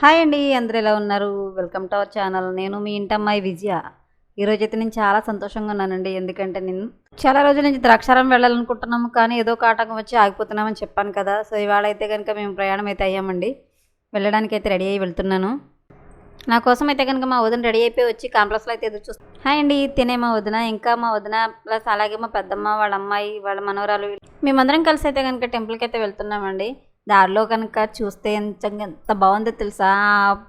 Hi అండి, అందరూ ఎలా ఉన్నారు? Welcome to our channel. నేను మీ ఇంటమ్మాయి విజయ. ఈరోజైతే నేను చాలా సంతోషంగా ఉన్నానండి. ఎందుకంటే నేను చాలా రోజుల నుంచి ద్రాక్షారం వెళ్ళాలనుకుంటున్నాము, కానీ ఏదో ఒక ఆటంకం వచ్చి ఆగిపోతున్నామని చెప్పాను కదా. సో ఇవాళ అయితే కనుక మేము ప్రయాణం అయితే అయ్యామండి. వెళ్ళడానికి అయితే రెడీ అయ్యి వెళ్తున్నాను. నా కోసం అయితే కనుక మా వదిన రెడీ అయిపోయి వచ్చి కాంప్లెక్స్లో అయితే ఎదురు చూస్తాను. హాయ్ అండి, తినే మా వదిన, ఇంకా మా వదిన ప్లస్ అలాగే మా పెద్దమ్మ, వాళ్ళ అమ్మాయి, వాళ్ళ మనవరాలు, మేమందరం కలిసి అయితే కనుక టెంపుల్కి అయితే వెళ్తున్నామండి. దారిలో కనుక చూస్తే ఎంత బాగుందో తెలుసా,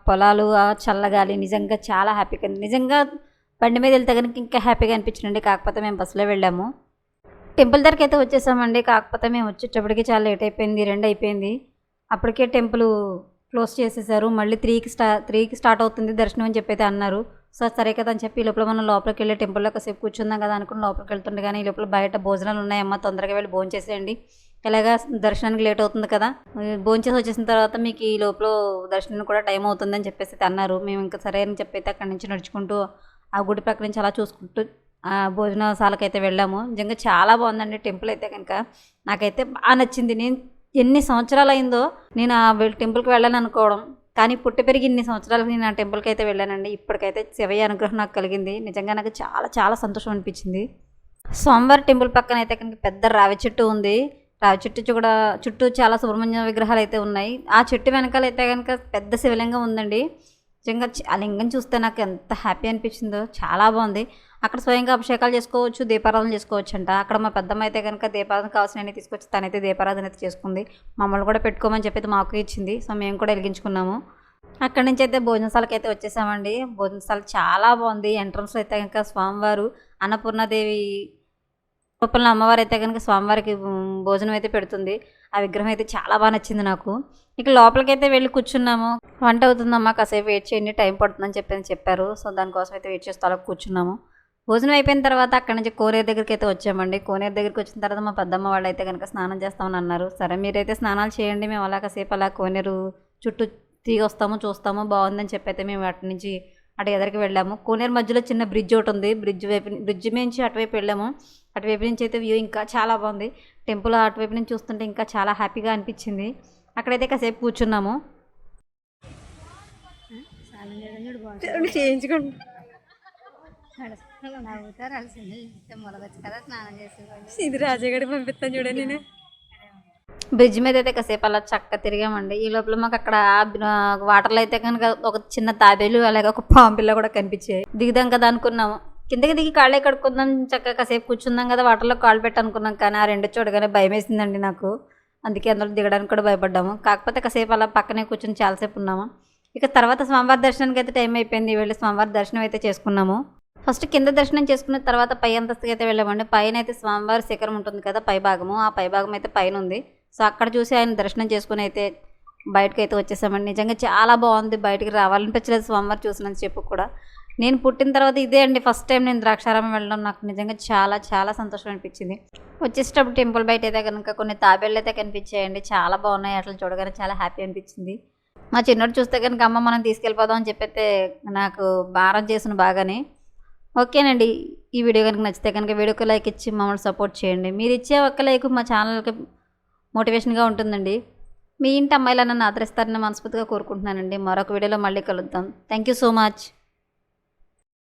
పొలాలు, చల్లగాలి, నిజంగా చాలా హ్యాపీగా, నిజంగా బండి మీద వెళ్తే కనుక ఇంకా హ్యాపీగా అనిపించిందండి. కాకపోతే మేము బస్సులో వెళ్ళాము. టెంపుల్ దగ్గరికి అయితే వచ్చేసామండి. కాకపోతే మేము వచ్చేటప్పటికి చాలా లేట్ అయిపోయింది, 2 అయిపోయింది. అప్పటికే టెంపుల్ క్లోజ్ చేసేసారు. మళ్ళీ 3కి స్టార్ట్ అవుతుంది దర్శనం అని చెప్పి అయితే అన్నారు. సో సరే కదా అని చెప్పి ఈ లోపల మనం లోపలికి వెళ్ళి టెంపుల్లో కాసేపు కూర్చుందాం కదా అనుకుని లోపలికి వెళ్తుండే, కానీ ఈ లోపల బయట భోజనాలు ఉన్నాయమ్మా, తొందరగా వెళ్ళి భోజనం చేసేయండి, ఎలాగా దర్శనానికి లేట్ అవుతుంది కదా, భోంచేసి వచ్చేసిన తర్వాత మీకు ఈ లోపల దర్శనం కూడా టైం అవుతుందని చెప్పేసి అన్నారు. మేము ఇంకా సరే అని చెప్పి అక్కడి నుంచి నడుచుకుంటూ ఆ గుడి ప్రక్క నుంచి అలా చూసుకుంటూ ఆ భోజనశాలకైతే వెళ్ళాము. నిజంగా చాలా బాగుందండి టెంపుల్ అయితే కనుక. నాకైతే బాగా నచ్చింది. నేను ఎన్ని సంవత్సరాలు అయిందో నేను ఆ టెంపుల్కి వెళ్ళాలని అనుకోవడం, కానీ పుట్టి పెరిగి ఇన్ని సంవత్సరాలకు నేను ఆ టెంపుల్కి అయితే వెళ్ళానండి. ఇప్పటికైతే శివయ్య అనుగ్రహం నాకు కలిగింది. నిజంగా నాకు చాలా చాలా సంతోషం అనిపించింది. సోమవారి టెంపుల్ పక్కన అయితే కనుక పెద్ద రావి చెట్టు ఉంది. రావి చెట్టు కూడా చుట్టూ చాలా సుబ్రహ్మణ్య విగ్రహాలు అయితే ఉన్నాయి. ఆ చెట్టు వెనకాల అయితే కనుక పెద్ద శివలింగం ఉందండి. నిజంగా ఆ లింగం చూస్తే నాకు ఎంత హ్యాపీ అనిపించిందో, చాలా బాగుంది. అక్కడ స్వయంగా అభిషేకాలు చేసుకోవచ్చు, దీపారాధన చేసుకోవచ్చు అంట. అక్కడ మా పెద్దమ్మ అయితే కనుక దీపారాధన కావాల్సినవి తీసుకొచ్చి తనైతే దీపారాధన అయితే చేసుకుంది. మమ్మల్ని కూడా పెట్టుకోమని చెప్పి మాకు ఇచ్చింది. సో మేము కూడా వెలిగించుకున్నాము. అక్కడి నుంచి అయితే భోజనశాలకి అయితే వచ్చేసామండి. భోజనశాల చాలా బాగుంది. ఎంట్రన్స్లో అయితే కనుక స్వామివారు అన్నపూర్ణాదేవి రూపంలో అమ్మవారు అయితే కనుక స్వామివారికి భోజనం అయితే పెడుతుంది. ఆ విగ్రహం అయితే చాలా బాగా నచ్చింది నాకు. ఇక లోపలికైతే వెళ్ళి కూర్చున్నాము. వంట అవుతుందమ్మా, కాసేపు వెయిట్ చేయండి, టైం పడుతుందని చెప్పారు. సో దానికోసం అయితే వెయిట్ చేస్తూ అలా కూర్చున్నాము. భోజనం అయిపోయిన తర్వాత అక్కడి నుంచి కోనేరు దగ్గరికి అయితే వచ్చామండి. కోనేరు దగ్గరికి వచ్చిన తర్వాత మా పెద్దమ్మ వాళ్ళు అయితే కనుక స్నానం చేస్తామని అన్నారు. సరే మీరైతే స్నానాలు చేయండి, మేము అలా కాసేపు అలా కోనేరు చుట్టూ తిరిగి వస్తాము, చూస్తాము, బాగుందని చెప్పి అయితే మేము అటు నుంచి అటు ఎదరికి వెళ్ళాము. కోనేరు మధ్యలో చిన్న బ్రిడ్జ్ ఒకటి ఉంది. బ్రిడ్జ్ నుంచి అటువైపు వెళ్ళాము. అటువైపు నుంచి అయితే వ్యూ ఇంకా చాలా బాగుంది. టెంపుల్ అటువైపు నుంచి చూస్తుంటే ఇంకా చాలా హ్యాపీగా అనిపించింది. అక్కడైతే కాసేపు కూర్చున్నాము. ఇది రాజాగడి పంపిస్తాను చూడండి. నేను బ్రిడ్జ్ మీద అయితే కాసేపు అలా చక్క తిరిగామండి. ఈ లోపల మాకు అక్కడ వాటర్లో అయితే కనుక ఒక చిన్న తాబేలు అలాగే ఒక పాంపిల్ల కూడా కనిపించాయి. దిగుదాం కదా అనుకున్నాము. కిందకి దిగి కాళ్ళే కడుక్కుందాం, చక్కగా కాసేపు కూర్చుందాం కదా, వాటర్లో కాళ్ళు పెట్టి అనుకున్నాం. కానీ ఆ 2 చూడగానే భయం వేసిందండి నాకు. అందుకే అందులో దిగడానికి కూడా భయపడ్డాము. కాకపోతే కాసేపు అలా పక్కనే కూర్చొని చాలాసేపు ఉన్నాము. ఇక తర్వాత స్వామివారి దర్శనానికి అయితే టైం అయిపోయింది. వెళ్ళి స్వామివారి దర్శనం అయితే చేసుకున్నాము. ఫస్ట్ కింద దర్శనం చేసుకున్న తర్వాత పై అంతస్తుకి అయితే వెళ్ళామండి. పైన అయితే స్వామివారి శిఖరం ఉంటుంది కదా, పై భాగము, ఆ పై భాగం అయితే పైన ఉంది. సో అక్కడ చూసి ఆయన దర్శనం చేసుకుని అయితే బయటకు అయితే వచ్చేసామండి. నిజంగా చాలా బాగుంది. బయటికి రావాలనిపించలేదు స్వామివారు చూసినంత చెప్పు కూడా. నేను పుట్టిన తర్వాత ఇదే అండి ఫస్ట్ టైం నేను ద్రాక్షారామం వెళ్ళడం. నాకు నిజంగా చాలా చాలా సంతోషం అనిపించింది. వచ్చేటప్పుడు టెంపుల్ బయట అయితే కనుక కొన్ని తాబేళ్ళు అయితే కనిపించాయండి. చాలా బాగున్నాయి. అట్లా చూడగానే చాలా హ్యాపీ అనిపించింది. మా చిన్నోడు చూస్తే కనుక అమ్మ మనం తీసుకెళ్ళిపోదాం అని చెప్పైతే నాకు భారం చేసిన బాగానే. ఓకేనండి, ఈ వీడియో కనుక నచ్చితే కనుక వీడియోకి లైక్ ఇచ్చి మమ్మల్ని సపోర్ట్ చేయండి. మీరు ఇచ్చే ఒక్క లైక్ మా ఛానల్కి మోటివేషన్గా ఉంటుందండి. మీ ఇంటి అమ్మాయిలను నన్ను ఆదరిస్తారని మనస్ఫూర్తిగా కోరుకుంటున్నానండి. మరొక వీడియోలో మళ్ళీ కలుద్దాం. Thank you so much.